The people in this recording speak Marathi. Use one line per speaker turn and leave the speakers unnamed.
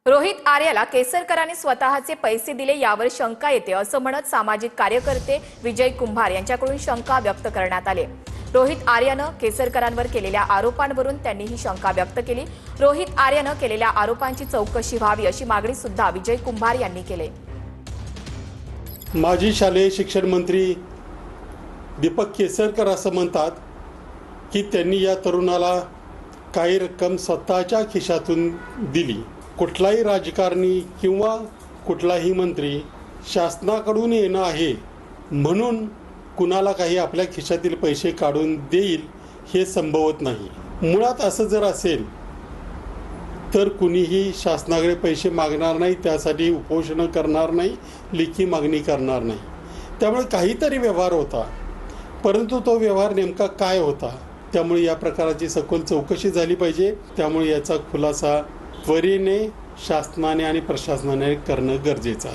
रोहित आर्याला केसरकरांनी स्वतःचे पैसे दिले यावर शंका येते असं म्हणत सामाजिक कार्यकर्ते विजय कुंभार यांच्याकडून शंका व्यक्त करण्यात आली। रोहित आर्यानं केसरकरांवर केलेल्या आरोपांवरून त्यांनी ही शंका व्यक्त केली। रोहित आर्यानं केलेल्या आरोपांची चौकशी व्हावी अशी मागणी सुद्धा विजय कुंभार यांनी केली।
माजी शालेय शिक्षण मंत्री दीपक केसरकर असं म्हणतात की त्यांनी या तरुणाला काही रक्कम स्वतःच्या खिशातून दिली। कुठलाही राजकारणी किंवा कुठलाही मंत्री शासनाकडून येणं आहे म्हणून कुणाला काही आपल्या खिशातील पैसे काढून देईल हे संभवत नाही। मुळात असं जर असेल तर कुणीही शासनाकडे पैसे मागणार नाही, त्यासाठी उपोषण करणार नाही, लेखी मागणी करणार नाही। त्यामुळे काहीतरी व्यवहार होता, परंतु तो व्यवहार नेमका काय होता, त्यामुळे या प्रकाराची सखोल चौकशी झाली पाहिजे। त्यामुळे याचा खुलासा त्वरेने शासनाने आणि प्रशासनाने करणं गरजेचं आहे।